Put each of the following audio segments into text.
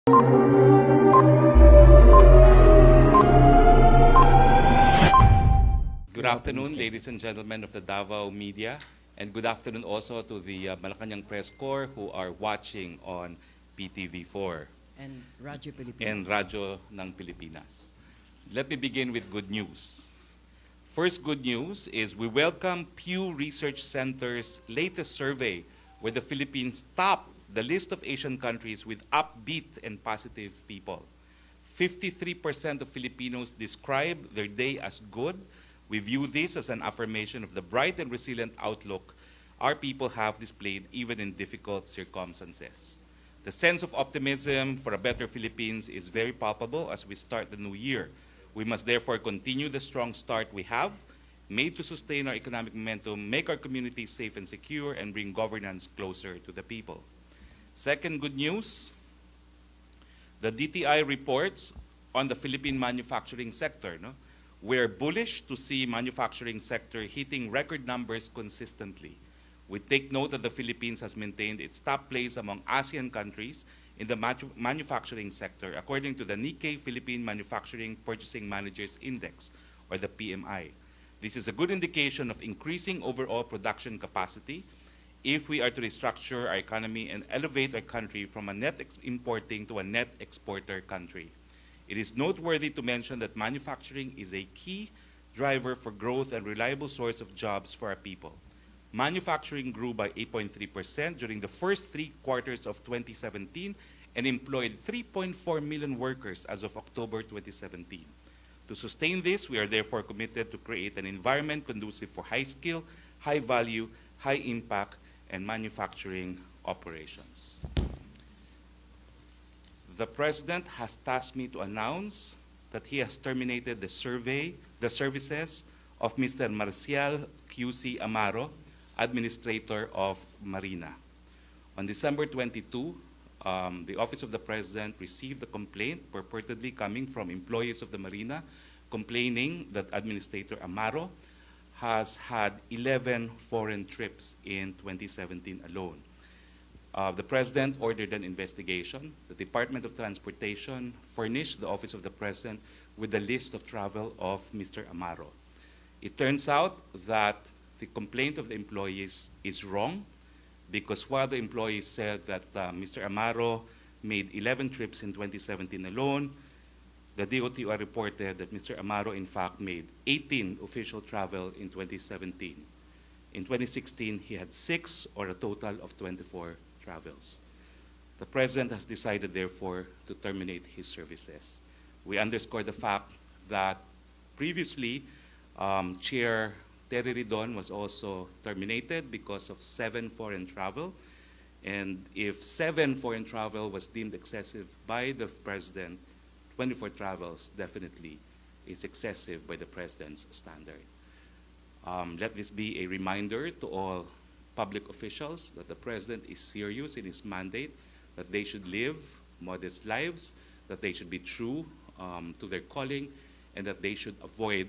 Good afternoon, ladies and gentlemen of the Davao media, and good afternoon also to the Malacanang Press Corps who are watching on PTV4 And Radyo Pilipinas. and Radyo ng Pilipinas. Let me begin with good news. First good news is we welcome Pew Research Center's latest survey where the Philippines top the list of Asian countries with upbeat and positive people. 53% of Filipinos describe their day as good. We view this as an affirmation of the bright and resilient outlook our people have displayed even in difficult circumstances. The sense of optimism for a better Philippines is very palpable as we start the new year. We must therefore continue the strong start we have made to sustain our economic momentum, make our communities safe and secure, and bring governance closer to the people. Second good news, the DTI reports on the Philippine manufacturing sector. We're bullish to see manufacturing sector hitting record numbers consistently. We take note that the Philippines has maintained its top place among ASEAN countries in the manufacturing sector, according to the Nikkei Philippine Manufacturing Purchasing Managers Index, or the PMI. This is a good indication of increasing overall production capacity if we are to restructure our economy and elevate our country from a net importing to a net exporter country. It is noteworthy to mention that manufacturing is a key driver for growth and reliable source of jobs for our people. Manufacturing grew by 8.3% during the first 3 quarters of 2017 and employed 3.4 million workers as of October 2017. To sustain this, we are therefore committed to create an environment conducive for high skill, high value, high impact, and manufacturing operations. The President has tasked me to announce that he has terminated the services of Mr. Marcial QC Amaro, Administrator of Marina. On December 22, the Office of the President received a complaint purportedly coming from employees of the Marina complaining that Administrator Amaro has had 11 foreign trips in 2017 alone. The President ordered an investigation. The Department of Transportation furnished the Office of the President with a list of travel of Mr. Amaro. It turns out that the complaint of the employees is wrong because while the employees said that Mr. Amaro made 11 trips in 2017 alone, the DOTR reported that Mr. Amaro in fact made 18 official travel in 2017. In 2016, he had 6 or a total of 24 travels. The President has decided, therefore, to terminate his services. We underscore the fact that previously, Chair Terry Ridon was also terminated because of 7 foreign travel. And if 7 foreign travel was deemed excessive by the President, 24 travels definitely is excessive by the President's standard. Let this be a reminder to all public officials that the President is serious in his mandate, that they should live modest lives, that they should be true to their calling, and that they should avoid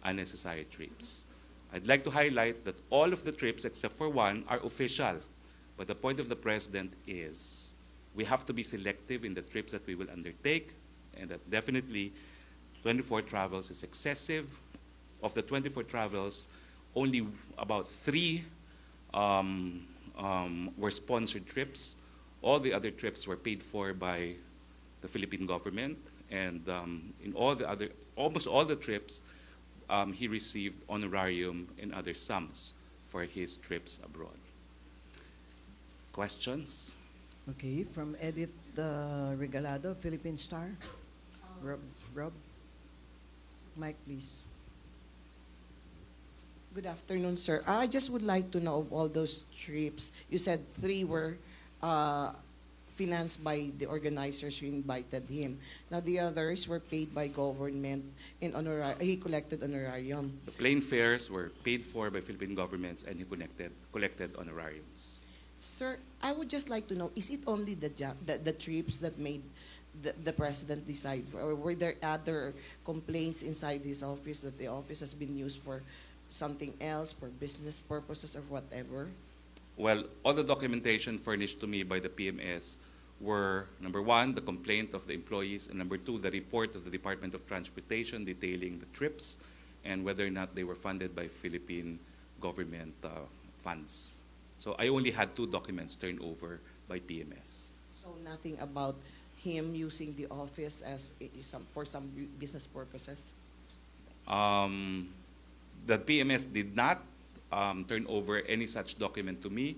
unnecessary trips. I'd like to highlight that all of the trips except for one are official, but the point of the President is we have to be selective in the trips that we will undertake, and that definitely 24 travels is excessive. Of the 24 travels, only about 3 were sponsored trips. All the other trips were paid for by the Philippine government, and in almost all the trips, he received honorarium and other sums for his trips abroad. Questions? Okay, from Edith Regalado, Philippine Star. Rob? Mike, please. Good afternoon, sir. I just would like to know of all those trips. You said 3 were financed by the organizers who invited him. Now the others were paid by government in he collected honorarium. The plane fares were paid for by Philippine governments, and he collected honorariums. Sir, I would just like to know, is it only the trips that made the President decide, or were there other complaints inside his office that the office has been used for something else, for business purposes or whatever? Well, all the documentation furnished to me by the PMS were, number one, the complaint of the employees, and number two, the report of the Department of Transportation detailing the trips and whether or not they were funded by Philippine government funds. So I only had 2 documents turned over by PMS. So nothing about him using the office as for some business purposes? The PMS did not turn over any such document to me,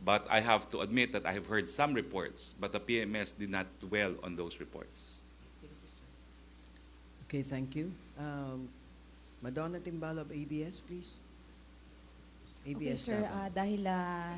but I have to admit that I have heard some reports, but the PMS did not dwell on those reports. Thank you, sir. Okay, thank you. Madonna Timbal of ABS, please. Okay, ABS sir, Davao. dahil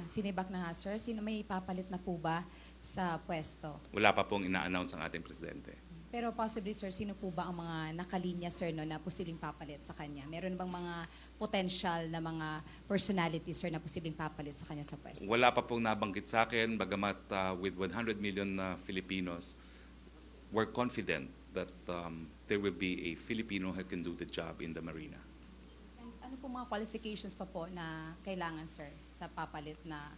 sinibak na nga, sir, sino may ipapalit na po ba sa pwesto? Wala pa pong ina-announce ang ating presidente. Pero possibly, sir, sino po ba ang mga nakalinya, sir, no, na posibleng papalit sa kanya? Meron bang mga potential na mga personalities, sir, na posibleng papalit sa kanya sa pwesto? Wala pa pong nabanggit sa akin, bagamat with 100 million Filipinos, we're confident that there will be a Filipino who can do the job in the marina. And ano po mga qualifications pa po na kailangan, sir, sa papalit na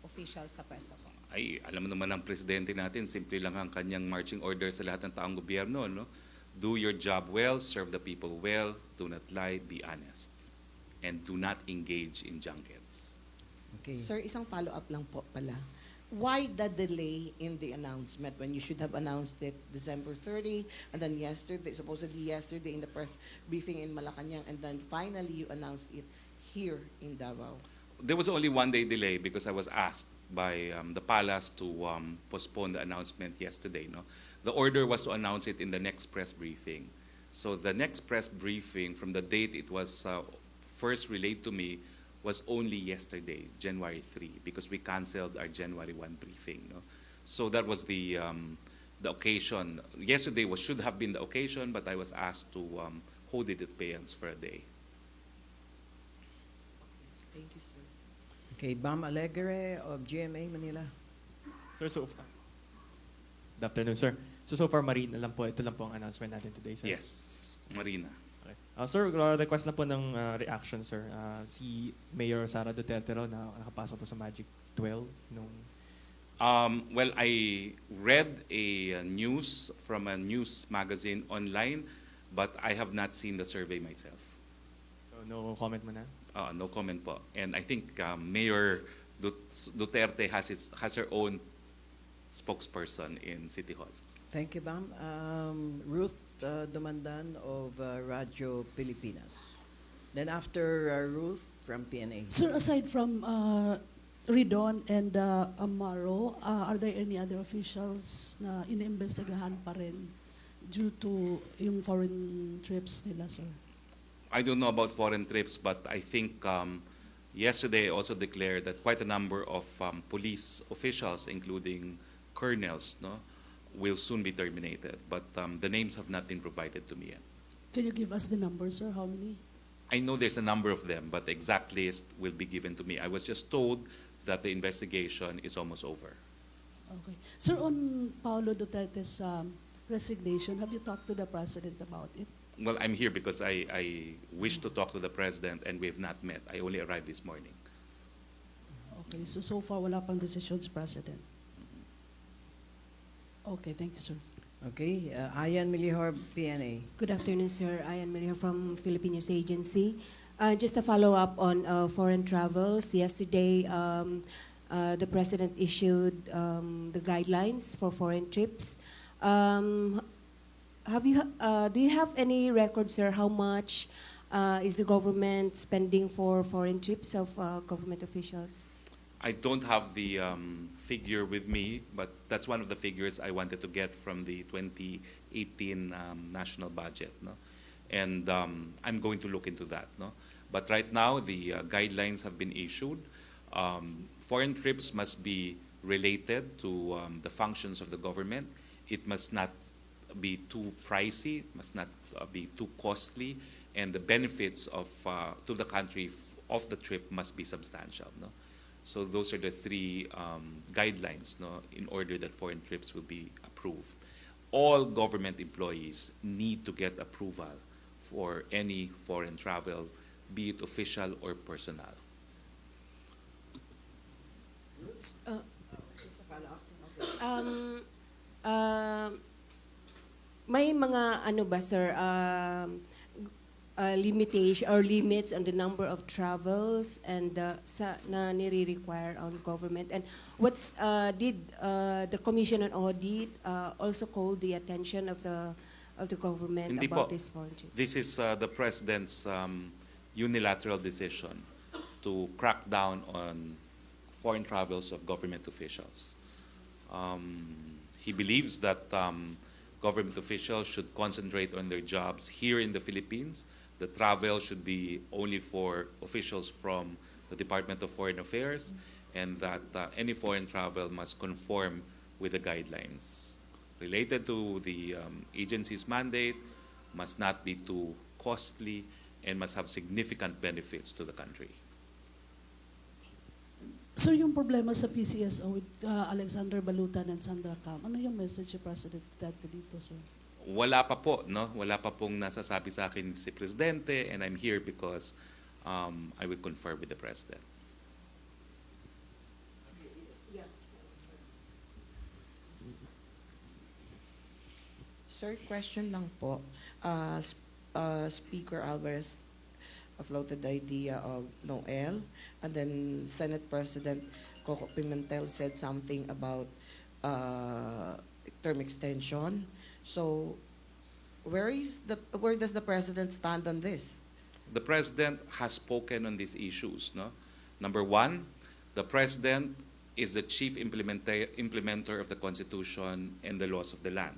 official sa pwesto po? Ay, alam mo naman ang presidente natin, simple lang ang kanyang marching order sa lahat ng taong gobyerno, no? Do your job well, serve the people well, do not lie, be honest, and do not engage in junkets. Okay. Sir, isang follow-up lang po pala. Why the delay in the announcement when you should have announced it December 30 and then supposedly yesterday in the press briefing in Malacanang, and then finally you announced it here in Davao? There was only 1 day delay because I was asked by the palace to postpone the announcement yesterday. No, the order was to announce it in the next press briefing. So the next press briefing, from the date it was first relayed to me, was only yesterday, January 3, because we canceled our January 1 briefing. No? So that was the occasion. Yesterday should have been the occasion, but I was asked to hold it at abeyance for a day. Thank you, sir. Okay, Bam Alegre of GMA Manila. Sir, good afternoon, sir. So far, Marina lang po. Ito lang po ang announcement natin today, sir. Yes, Marina. Okay. Sir, request lang po ng reaction, sir. Si Mayor Sara Duterte raw na nakapasok po sa Magic 12 nung... Well, I read a news from a news magazine online, but I have not seen the survey myself. So, no comment mo na? No comment po. And I think Mayor Duterte has her own spokesperson in City Hall. Thank you, Bam. Ruth Dumandan of Radyo Pilipinas. Then after Ruth from PNA. Sir, aside from Ridon and Amaro, are there any other officials na iniimbestigahan pa rin due to yung foreign trips nila, sir? I don't know about foreign trips, but I think yesterday I also declared that quite a number of police officials, including colonels, no, will soon be terminated. But the names have not been provided to me yet. Can you give us the numbers, sir? How many? I know there's a number of them, but the exact list will be given to me. I was just told that the investigation is almost over. Okay. Sir, on Paulo Duterte's resignation, have you talked to the president about it? Well, I'm here because I wish to talk to the president, and we have not met. I only arrived this morning. Okay, so far wala pang decision sa president. Okay, thank you, sir. Okay, Ayan Milihor, PNA. Good afternoon, sir. Ayan Melio from Philippine News Agency. Just a follow-up on foreign travels. Yesterday, the President issued the guidelines for foreign trips. Do you have any records, sir, how much is the government spending for foreign trips of government officials? I don't have the figure with me, but that's one of the figures I wanted to get from the 2018 national budget. No? And I'm going to look into that. No? But right now, the guidelines have been issued. Foreign trips must be related to the functions of the government. It must not be too pricey, must not be too costly, and the benefits of to the country of the trip must be substantial. No? So those are the 3 guidelines, no, in order that foreign trips will be approved. All government employees need to get approval for any foreign travel, be it official or personal. Um, um, may mga ano ba, sir, limitation or limits on the number of travels and na nire-require on government, and what's did the Commission on Audit also call the attention of the government Hindi about po. this foreign trips? This is the President's unilateral decision to crack down on foreign travels of government officials. He believes that government officials should concentrate on their jobs here in the Philippines. The travel should be only for officials from the Department of Foreign Affairs, and that any foreign travel must conform with the guidelines related to the agency's mandate, must not be too costly, and must have significant benefits to the country. Sir, yung problema sa PCSO with Alexander Balutan and Sandra Cam, ano yung message ni President Duterte dito, sir? Wala pa po, no? Wala pa pong nasasabi sa akin si Presidente, and I'm here because I will confer with the President. Sir, question lang po. Speaker Alvarez floated the idea of Noel, and then Senate President Coco Pimentel said something about term extension. So, where does the President stand on this? The President has spoken on these issues, no? Number one, the President is the chief implementer of the Constitution and the laws of the land.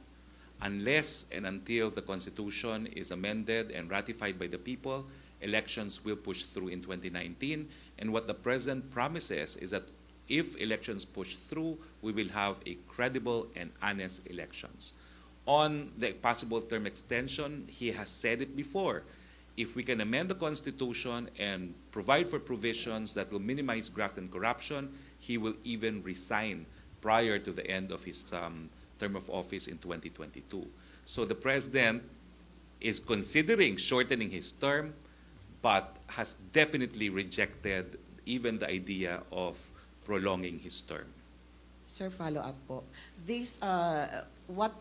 Unless and until the Constitution is amended and ratified by the people, elections will push through in 2019. And what the President promises is that if elections push through, we will have a credible and honest elections. On the possible term extension, he has said it before. If we can amend the Constitution and provide for provisions that will minimize graft and corruption, he will even resign prior to the end of his term of office in 2022. So the President is considering shortening his term, but has definitely rejected even the idea of prolonging his term. Sir, follow up po. This, what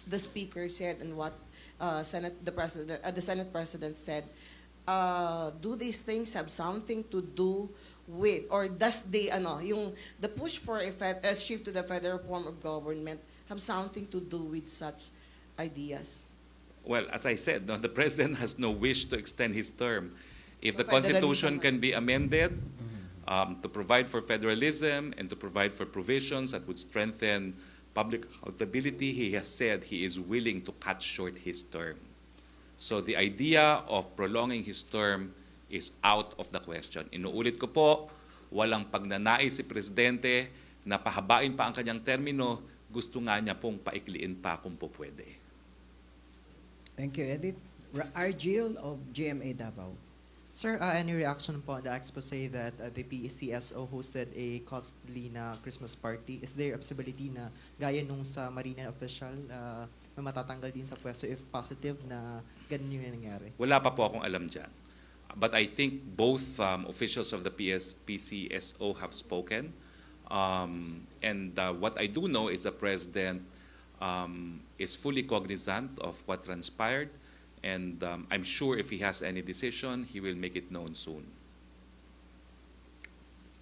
the Speaker said and what the Senate President said, do these things have something to do with, or does the push for a shift to the federal form of government have something to do with such ideas? Well, as I said, no, the President has no wish to extend his term. If So the Constitution federalism- can be amended to provide for federalism and to provide for provisions that would strengthen public accountability, he has said he is willing to cut short his term. So the idea of prolonging his term is out of the question. Inuulit ko po, walang pagnanais si Presidente na pahabain pa ang kanyang termino, gusto nga niya pong paikliin pa kung po pwede. Thank you, Edith. Argil of GMA Davao. Sir, any reaction po on the expose that the PCSO hosted a costly na Christmas party? Is there a possibility na gaya nung sa Marina official, may matatanggal din sa pwesto if positive na ganun yung nangyari? Wala pa po akong alam dyan. But I think both officials of the PCSO have spoken. And what I do know is the President is fully cognizant of what transpired. And I'm sure if he has any decision, he will make it known soon.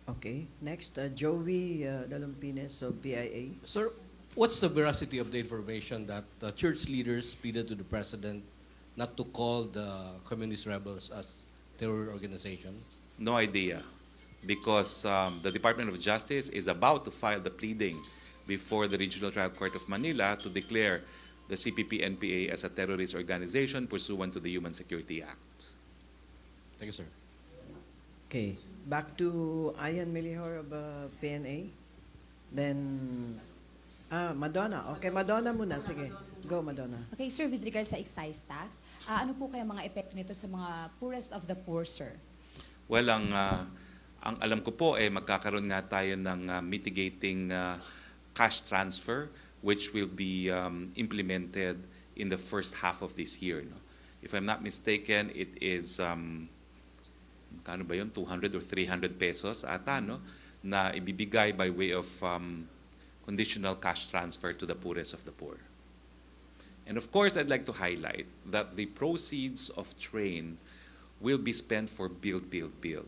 Okay. Next, Joey Dalumpines of BIA. Sir, what's the veracity of the information that the church leaders pleaded to the president not to call the communist rebels as terror organization? No idea. Because the Department of Justice is about to file the pleading before the Regional Trial Court of Manila to declare the CPP-NPA as a terrorist organization pursuant to the Human Security Act. Thank you, sir. Okay. Back to Ian Milihor of PNA. Then, Madonna. Okay, Madonna muna. Sige. Go, Madonna. Okay, sir, with regards sa excise tax, ano po kaya mga epekto nito sa mga poorest of the poor, sir? Well, ang alam ko po, magkakaroon nga tayo ng mitigating cash transfer which will be implemented in the first half of this year. No? If I'm not mistaken, it is, kano ba yun, 200 or 300 pesos ata, no? Na ibibigay by way of conditional cash transfer to the poorest of the poor. And of course, I'd like to highlight that the proceeds of TRAIN will be spent for Build, Build, Build.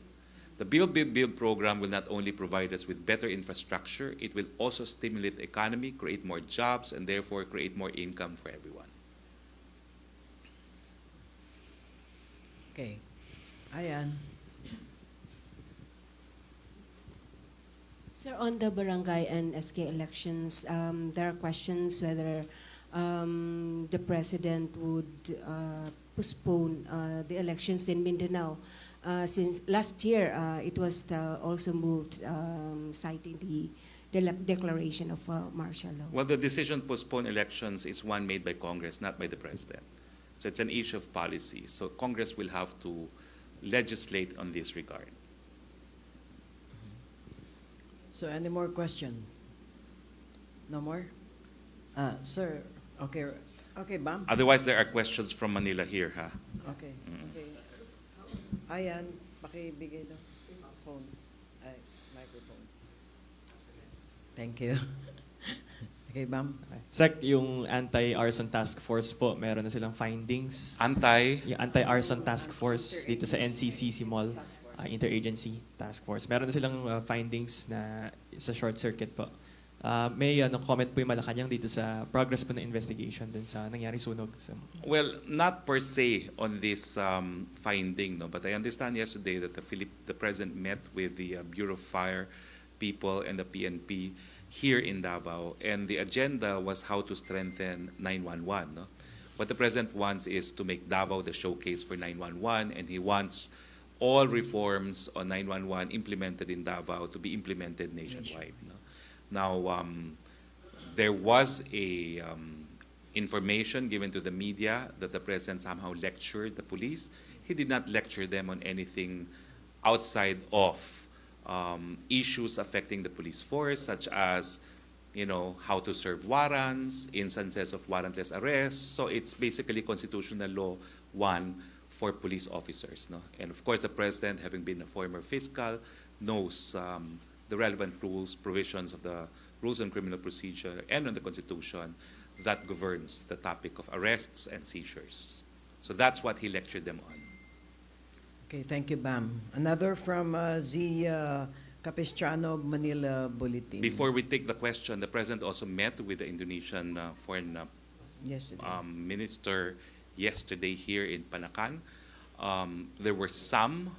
The Build, Build, Build program will not only provide us with better infrastructure, it will also stimulate the economy, create more jobs, and therefore create more income for everyone. Okay. Ayan. Sir, on the barangay and SK elections, there are questions whether the president would postpone the elections in Mindanao. Since last year, it was also moved, citing the declaration of martial law. Well, the decision to postpone elections is one made by Congress, not by the President. So it's an issue of policy. So Congress will have to legislate on this regard. So any more question? No more? Sir, okay. Okay, Bam? Otherwise, there are questions from Manila here, ha? Okay. Okay. Ayan, pakibigay daw. Phone. Ay, microphone. Thank you. Okay, Bam? Sec, yung anti-arson task force po, meron na silang findings. Yung anti-arson task force dito sa NCC Mall, interagency task force. Meron na silang findings na sa short circuit po. May comment po yung Malacanang dito sa progress po ng investigation dun sa nangyari sunog. Well, not per se on this finding, no, but I understand yesterday that the President met with the Bureau of Fire people and the PNP here in Davao, and the agenda was how to strengthen 911. No? What the President wants is to make Davao the showcase for 911, and he wants all reforms on 911 implemented in Davao to be implemented nationwide. No? Now, there was a information given to the media that the President somehow lectured the police. He did not lecture them on anything outside of issues affecting the police force, such as, how to serve warrants, instances of warrantless arrests. So it's basically constitutional law 1 for police officers. No? And of course, the President, having been a former fiscal, knows the relevant rules, provisions of the rules on criminal procedure and on the Constitution that governs the topic of arrests and seizures. So that's what he lectured them on. Okay, thank you, Bam. Another from Z. Capistrano, Manila Bulletin. Before we take the question, the President also met with the Indonesian Foreign Minister yesterday here in Panacan. There were some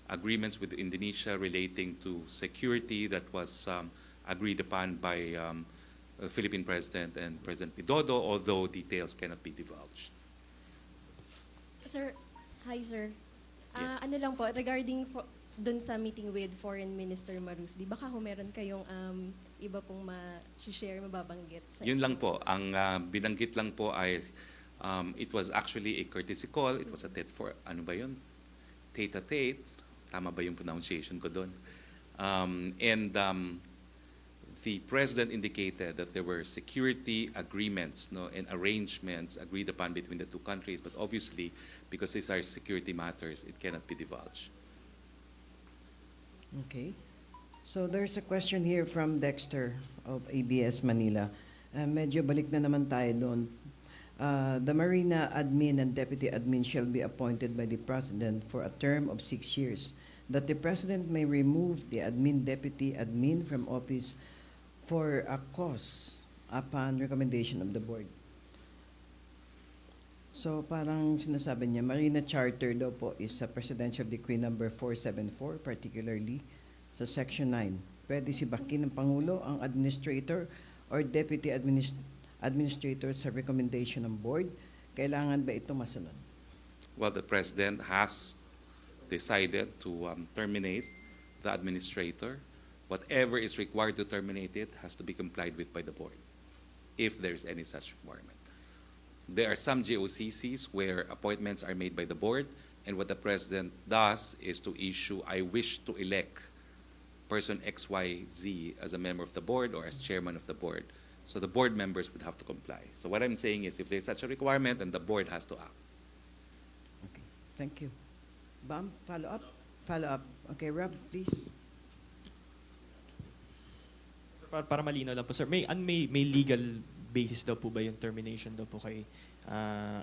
agreements with Indonesia relating to security that was agreed upon by the Philippine President and President Widodo, although details cannot be divulged. Sir, hi sir. Yes. Ano lang po, regarding dun sa meeting with Foreign Minister Marus, di baka meron kayong iba pong ma-share, mababanggit? Yun lang po. Ang binanggit lang po ay it was actually a courtesy call. It was a tete-a-tete. Tama ba yung pronunciation ko doon? The President indicated that there were security agreements and arrangements agreed upon between the two countries, but obviously, because these are security matters, it cannot be divulged. Okay. So there's a question here from Dexter of ABS Manila. Medyo balik na naman tayo doon. The Marina admin and deputy admin shall be appointed by the President for a term of 6 years. That the President may remove the admin, deputy admin from office for a cause upon recommendation of the board. So parang sinasabi niya, Marina Charter daw po is sa Presidential Decree number 474, particularly sa Section 9. Pwede sibakin ng Pangulo ang administrator or deputy administrator sa recommendation ng board. Kailangan ba ito masunod? Well, the President has decided to terminate the administrator. Whatever is required to terminate it has to be complied with by the board, if there is any such requirement. There are some GOCCs where appointments are made by the board, and what the President does is to issue, I wish to elect person XYZ as a member of the board or as chairman of the board. So the board members would have to comply. So what I'm saying is if there's such a requirement, then the board has to act. Okay, thank you. Bam, follow up? Follow up. Okay, Rob, please. para malinaw lang po, sir, may legal basis daw po ba yung termination daw po kay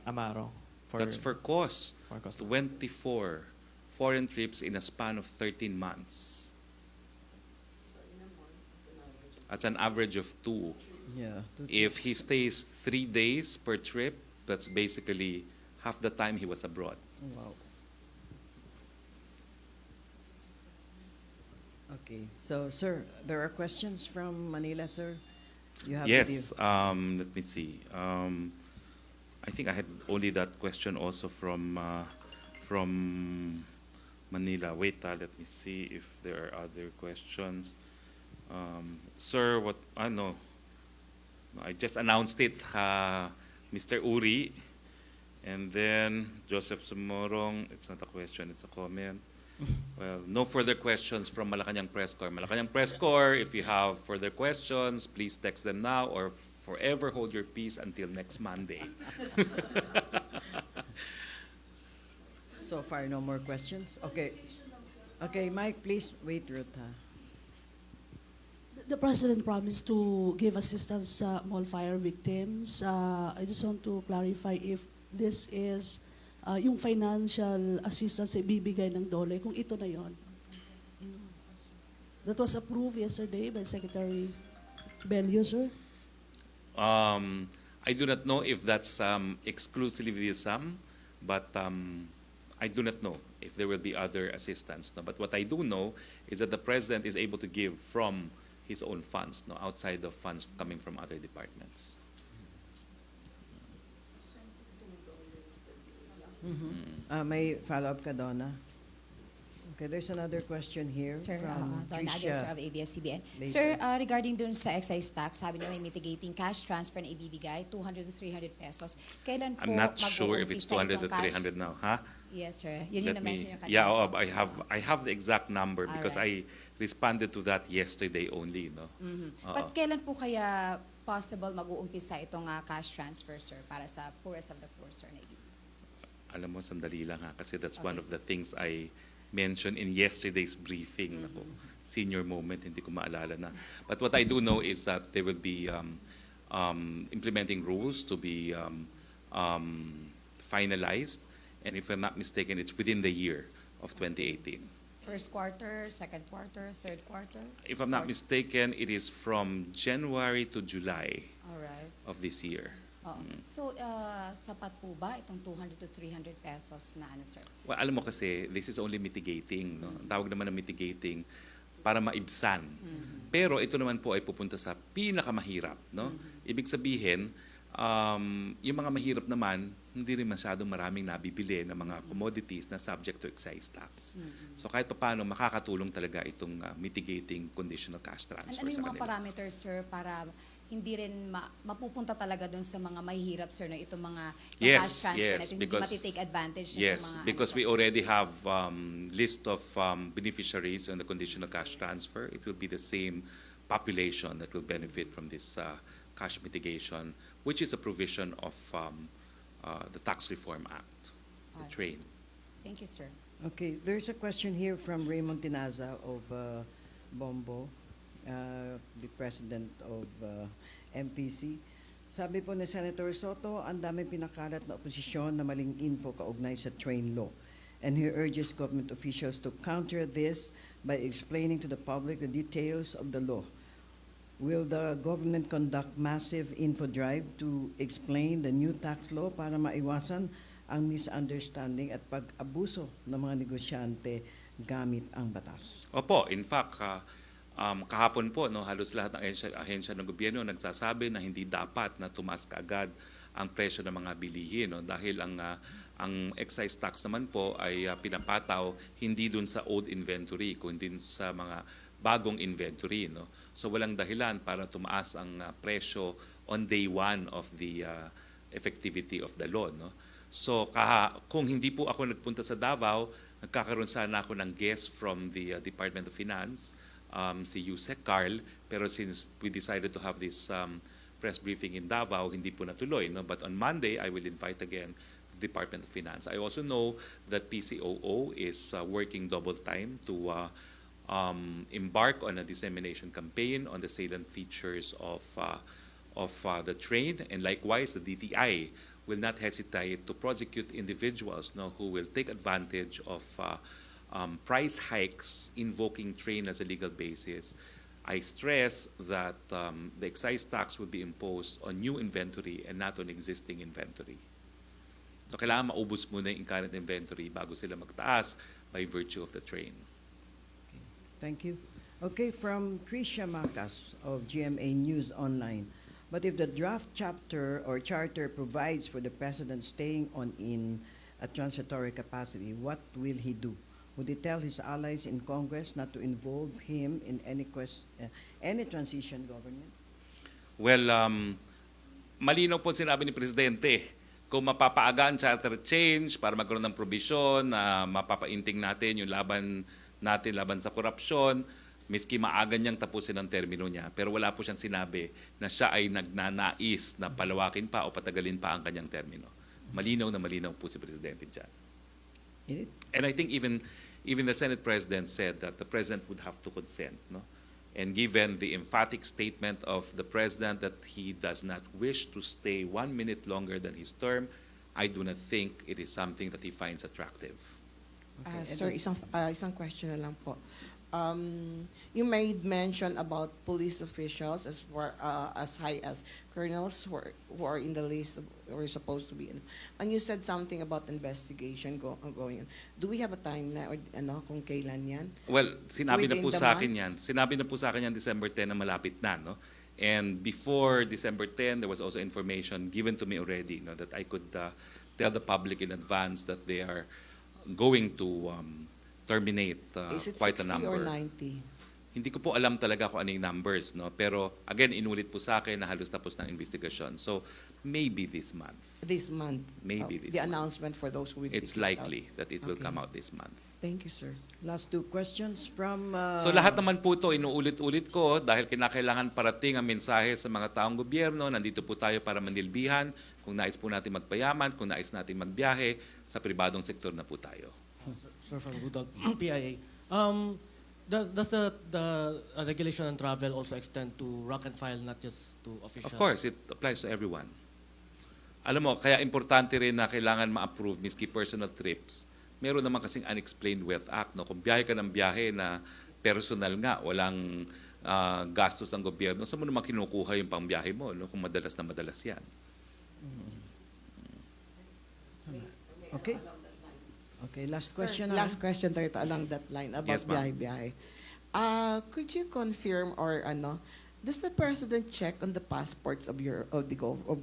Amaro? That's for cause. For cause. 24 foreign trips in a span of 13 months. That's an average of 2. Yeah. If he stays 3 days per trip, that's basically half the time he was abroad. Wow. Okay. So, sir, there are questions from Manila, sir? You have Yes, let me see. I think I had only that question also from Manila. Wait, let me see if there are other questions. Sir, what? No, I just announced it. Mr. Uri, and then Joseph Sumorong. It's not a question; it's a comment. Well, no further questions from Malacanang Press Corps. Malacanang Press Corps, if you have further questions, please text them now or forever hold your peace until next Monday. So far, no more questions? Okay. Okay, Mike, please wait, Ruth. The President promised to give assistance sa mall fire victims. I just want to clarify if this is yung financial assistance na ibibigay ng DOLE, kung ito na yon. That was approved yesterday by Secretary Bello, sir. I do not know if that's exclusively the sum, but I do not know if there will be other assistance. No? But what I do know is that the President is able to give from his own funds, no, outside of funds coming from other departments. May follow-up ka, Donna? Okay, there's another question here Sir, from Donna Aguilar, sir, of ABS-CBN. Later. Sir, regarding dun sa excise tax, sabi niya may mitigating cash transfer na ibibigay, 200 to 300 pesos. Kailan po I'm not sure if it's 200 to mag-uumpisa itong cash? 300 now, huh? Yes, sir. Yun yung na-mention niyo kanina. Yeah, po. I have the exact number because Alright. I responded to that yesterday only, no. But kailan po kaya possible mag-uumpisa itong cash transfer, sir, para sa poorest of the poor, sir, na ibibigay? Alam mo, sandali lang ha, kasi that's one Okay, of the things I mentioned in yesterday's briefing. Naku, senior moment, hindi ko maalala na. But what I do know is that there will be implementing rules to be finalized, and if I'm not mistaken, it's within the year of 2018. First quarter, second quarter, third quarter? If I'm not mistaken, it is from January to July All right. of this year. Oo. So, sapat po ba itong 200 to 300 pesos na ano, sir? Well, alam mo kasi, this is only mitigating. No? Ang tawag naman ng mitigating para maibsan. Pero ito naman po ay pupunta sa pinakamahirap. No? Ibig sabihin, yung mga mahirap naman, hindi rin masyadong maraming nabibili ng mga commodities na subject to excise tax. So kahit paano, makakatulong talaga itong mitigating conditional cash transfer Ano yung sa mga kanila. parameters, sir, para hindi rin mapupunta talaga doon sa mga mahihirap, sir, na itong mga Yes, cash transfer yes, na ito, hindi because- matitake advantage ng Yes, mga because ano, we already have list of beneficiaries on the conditional cash transfer. It will be the same population that will benefit from this cash mitigation, which is a provision of the Tax Reform Act, the Alright. train. Thank you, sir. Okay, there's a question here from Raymond Tinaza of Bombo, the president of MPC. Sabi po ni Senator Soto, ang dami pinakalat na oposisyon na maling info kaugnay sa train law. And he urges government officials to counter this by explaining to the public the details of the law. Will the government conduct massive info drive to explain the new tax law para maiwasan ang misunderstanding at pag-abuso ng mga negosyante gamit ang batas? Opo, in fact, kahapon po, no, halos lahat ng ahensya ng gobyerno nagsasabi na hindi dapat na tumaas kaagad ang presyo ng mga bilihin, no, dahil ang excise tax naman po ay pinapataw hindi dun sa old inventory, kundi sa mga bagong inventory. No? So walang dahilan para tumaas ang presyo on day one of the effectivity of the law. No? So kung hindi po ako nagpunta sa Davao, nagkakaroon sana ako ng guest from the Department of Finance, si Yusek Carl, pero since we decided to have this press briefing in Davao, hindi po natuloy. No? But on Monday, I will invite again the Department of Finance. I also know that PCOO is working double time to embark on a dissemination campaign on the salient features of the train, and likewise the DTI will not hesitate to prosecute individuals who will take advantage of price hikes invoking train as a legal basis. I stress that the excise tax will be imposed on new inventory and not on existing inventory. So kailangan maubos muna yung current inventory bago sila magtaas by virtue of the train. Thank you. Okay, from Tricia Macas of GMA News Online. But if the draft chapter or charter provides for the president staying on in a transitory capacity, what will he do? Would he tell his allies in Congress not to involve him in any transition government? Well, malinaw po sinabi ni Presidente, kung mapapaaga ang charter change para magkaroon ng probisyon na mapapainting natin yung laban natin laban sa korupsyon, miski maaga niyang tapusin ang termino niya. Pero wala po siyang sinabi na siya ay nagnanais na palawakin pa o patagalin pa ang kanyang termino. Malinaw na malinaw po si Presidente dyan. And I think even the Senate President said that the President would have to consent. No? And given the emphatic statement of the President that he does not wish to stay 1 minute longer than his term, I do not think it is something that he finds attractive. Okay. Sir, isang question na lang po. You made mention about police officials as high as colonels who are in the list who are supposed to be in. And you said something about investigation going on. Do we have a time na kung kailan yan? Well, sinabi na Within po the sa akin yan. Sinabi na po sa akin yan December 10 na malapit na. No? And before December 10, there was also information given to me already that I could tell the public in advance that they are going to terminate Is it quite a 60 number. or 90? Hindi ko po alam talaga kung ano yung numbers. No? Pero again, inulit po sa akin na halos tapos ng investigasyon. So maybe this month. This month? Maybe this The month. announcement for those who will be It's kicked likely out. that it will Okay. come out this month. Thank you, sir. Last two questions from... So lahat naman po ito, inuulit-ulit ko dahil kinakailangan parating ang mensahe sa mga taong gobyerno. Nandito po tayo para manilbihan. Kung nais po natin magpayaman, kung nais natin magbiyahe, sa pribadong sektor na po tayo. Sir, from Rudolph, PIA. Does the regulation on travel also extend to rank and file, not just to officials? Of course, it applies to everyone. Alam mo, kaya importante rin na kailangan ma-approve miski personal trips. Meron naman kasing Unexplained Wealth Act. No? Kung biyahe ka ng biyahe na personal nga, walang gastos ng gobyerno, saan mo naman kinukuha yung pangbiyahe mo kung madalas na madalas yan? Okay. Okay, last Sir, question. last question tayo along that line about Yes, ma'am. biyahe-biyahe. Could you confirm or does the president check on the passports of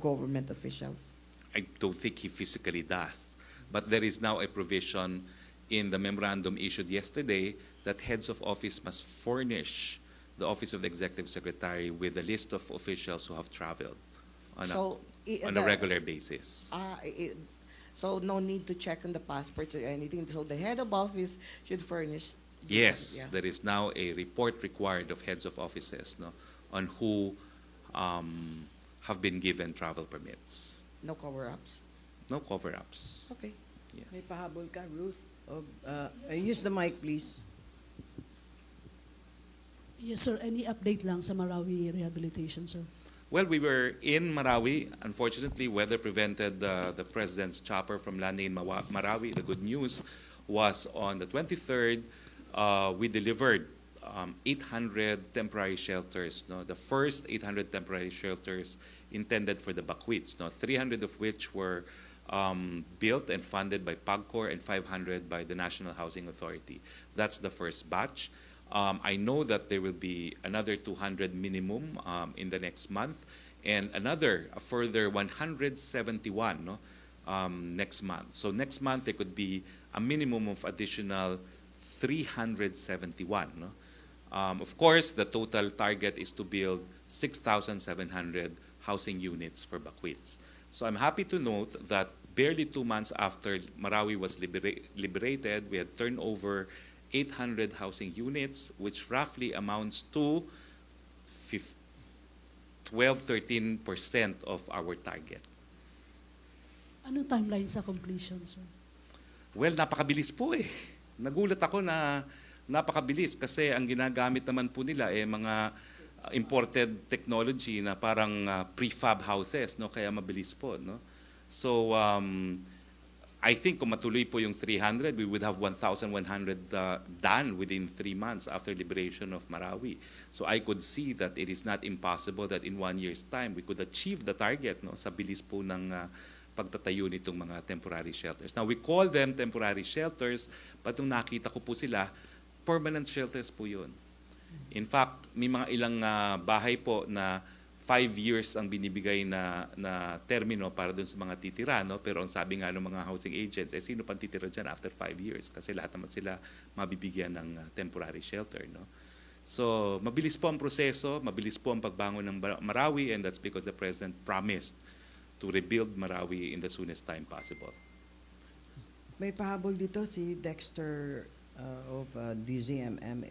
government officials? I don't think he physically does. But there is now a provision in the memorandum issued yesterday that heads of office must furnish the Office of the Executive Secretary with a list of officials who have traveled on a regular basis. So no need to check on the passports or anything. So the head of office should furnish. Yes, Yeah. there is now a report required of heads of offices on who have been given travel permits. No cover-ups. No cover-ups. Okay. May Yes. pahabol ka, Ruth? Use the mic, please. Yes, sir. Any update lang sa Marawi rehabilitation, sir? Well, we were in Marawi. Unfortunately, weather prevented the president's chopper from landing in Marawi. The good news was on the 23rd, we delivered 800 temporary shelters. The first 800 temporary shelters intended for the Bakwits. 300 of which were built and funded by PAGCOR and 500 by the National Housing Authority. That's the first batch. I know that there will be another 200 minimum in the next month, and a further 171 next month. So next month there could be a minimum of additional 371. Of course, the total target is to build 6,700 housing units for Bakwits. So I'm happy to note that barely 2 months after Marawi was liberated, we had turned over 800 housing units, which roughly amounts to 12-13% of our target. Anong timeline sa completion, sir? Well, napakabilis po eh. Nagulat ako na napakabilis kasi ang ginagamit naman po nila mga imported technology na parang prefab houses, no? Kaya mabilis po, no? So I think kung matuloy po yung 300, we would have 1,100 done within 3 months after liberation of Marawi. So I could see that it is not impossible that in 1 year's time we could achieve the target, no, sa bilis po ng pagtatayo nitong mga temporary shelters. Now we call them temporary shelters, but nung nakita ko po sila, permanent shelters po yun. In fact, may mga ilang bahay po na 5 years ang binibigay na termino para dun sa mga titira, no? Pero ang sabi nga ng mga housing agents, sino pang titira dyan after 5 years? Kasi lahat naman sila mabibigyan ng temporary shelter, no? So, mabilis po ang proseso, mabilis po ang pagbangon ng Marawi, and that's because the President promised to rebuild Marawi in the soonest time possible. May pahabol dito si Dexter of DZMM.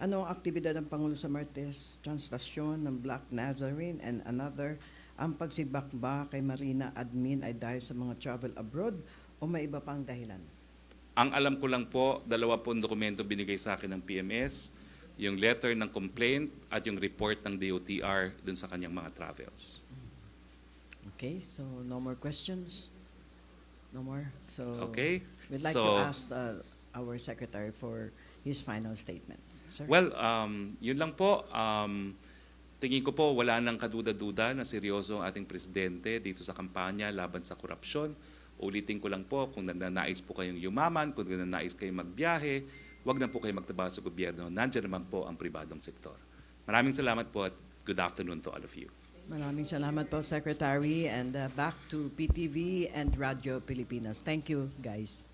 Ano ang aktibidad ng Pangulo sa Martes translasyon ng Black Nazarene and another? Ang pagsibak ba kay Marina admin ay dahil sa mga travel abroad o may iba pang dahilan? Ang alam ko lang po, 2 pong dokumento binigay sa akin ng PMS, yung letter ng complaint at yung report ng DOTR dun sa kanyang mga travels. Okay, so no more questions? No more? So Okay. we'd like to ask our Secretary for his final statement. Sir? Well, yun lang po. Tingin ko po wala nang kaduda-duda na seryoso ang ating presidente dito sa kampanya laban sa korupsyon. Ulitin ko lang po, kung nagnanais po kayong yumaman, kung nagnanais kayong magbiyahe, wag na po kayo magtrabaho sa gobyerno. Nandiyan naman po ang pribadong sektor. Maraming salamat po at good afternoon to all of you. Maraming salamat po, Secretary, and back to PTV and Radio Pilipinas. Thank you, guys.